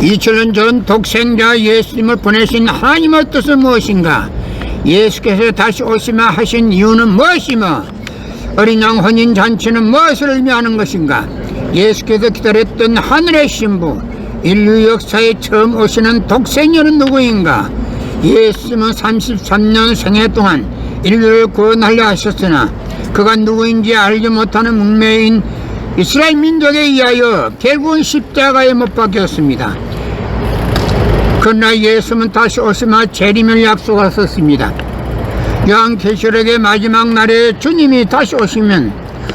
2000년 전 독생자 예수님을 보내신 하나님의 뜻은 무엇인가? 예수께서 다시 오시마 하신 이유는 무엇이며 어린 양 혼인잔치는 무엇을 의미하는 것인가? 예수께서 기다렸던 하늘의 신부, 인류 역사에 처음 오시는 독생녀는 누구인가? 예수님은 33년 생애 동안 인류를 구원하려 하셨으나 그가 누구인지 알지 못하는 문명인 이스라엘 민족에 의하여 결국은 십자가에 못 박혔습니다. 그러나 예수는 다시 오시마 재림을 약속하셨습니다. 요한계시록의 마지막 날에 주님이 다시 오시면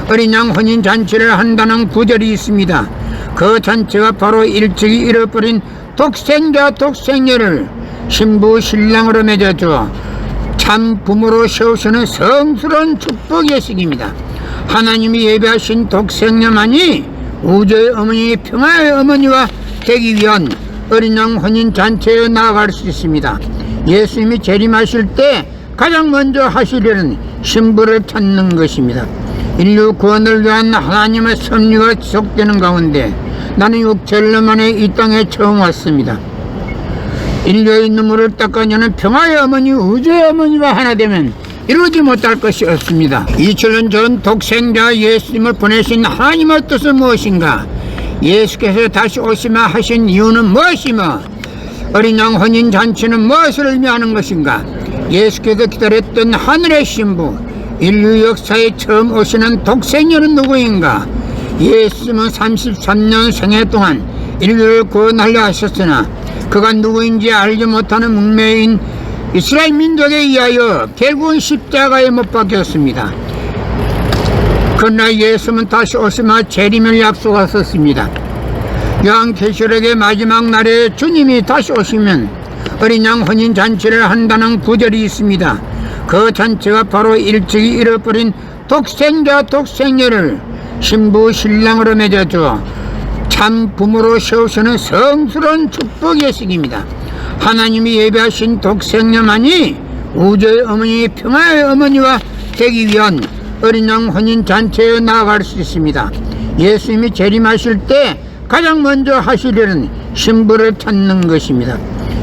어린 양 혼인잔치를 한다는 구절이 있습니다. 그 잔치가 바로 일찍이 잃어버린 독생자 독생녀를 신부 신랑으로 맺어주어 참 부모로 세우시는 성스러운 축복의 시기입니다. 하나님이 예배하신 독생녀만이 우주의 어머니, 평화의 어머니와 되기 위한 어린 양 혼인잔치에 나아갈 수 있습니다. 예수님이 재림하실 때 가장 먼저 하시려는 신부를 찾는 것입니다. 인류 구원을 위한 하나님의 섭리가 지속되는 가운데 나는 6천년 만에 이 땅에 처음 왔습니다. 인류의 눈물을 닦아내는 평화의 어머니, 우주의 어머니와 하나 되면 이루지 못할 것이 없습니다. 2000년 전 독생자 예수님을 보내신 하나님의 뜻은 무엇인가? 예수께서 다시 오시마 하신 이유는 무엇이며 어린 양 혼인잔치는 무엇을 의미하는 것인가? 예수께서 기다렸던 하늘의 신부, 인류 역사에 처음 오시는 독생녀는 누구인가? 예수님은 33년 생애 동안 인류를 구원하려 하셨으나 그가 누구인지 알지 못하는 문명인 이스라엘 민족에 의하여 결국은 십자가에 못 박혔습니다. 그러나 예수는 다시 오시마 재림을 약속하셨습니다. 요한계시록의 마지막 날에 주님이 다시 오시면 어린 양 혼인잔치를 한다는 구절이 있습니다. 그 잔치가 바로 일찍이 잃어버린 독생자 독생녀를 신부 신랑으로 맺어주어 참 부모로 세우시는 성스러운 축복의 시기입니다. 하나님이 예배하신 독생녀만이 우주의 어머니, 평화의 어머니와 되기 위한 어린 양 혼인잔치에 나아갈 수 있습니다. 예수님이 재림하실 때 가장 먼저 하시려는 신부를 찾는 것입니다.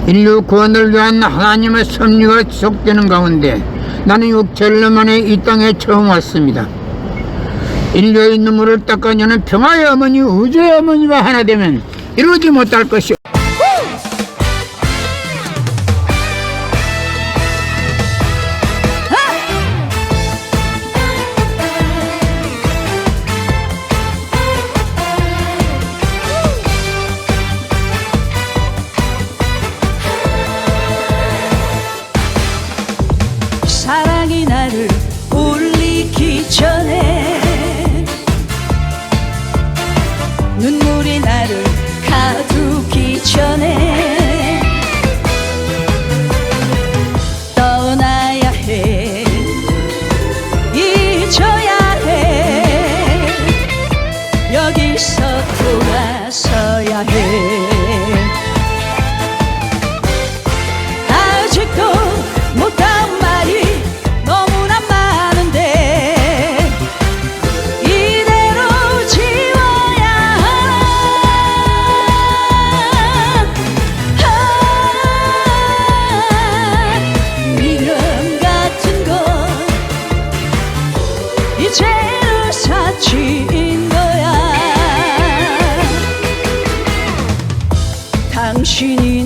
인류 구원을 위한 하나님의 섭리가 지속되는 가운데 나는 6천년 만에 이 땅에 처음 왔습니다. 인류의 눈물을 닦아내는 평화의 어머니, 우주의 어머니와 하나 되면 이루지 못할 것이 사랑이 나를 울리기 전에 눈물이 나를 가두기 전에 떠나야 해, 잊어야 해, 여기서 돌아서야 해. 아직도 못한 말이 너무나 많은데 이대로 지워야 하나. 미련 같은 건 이제는 사치인 거야. 당신이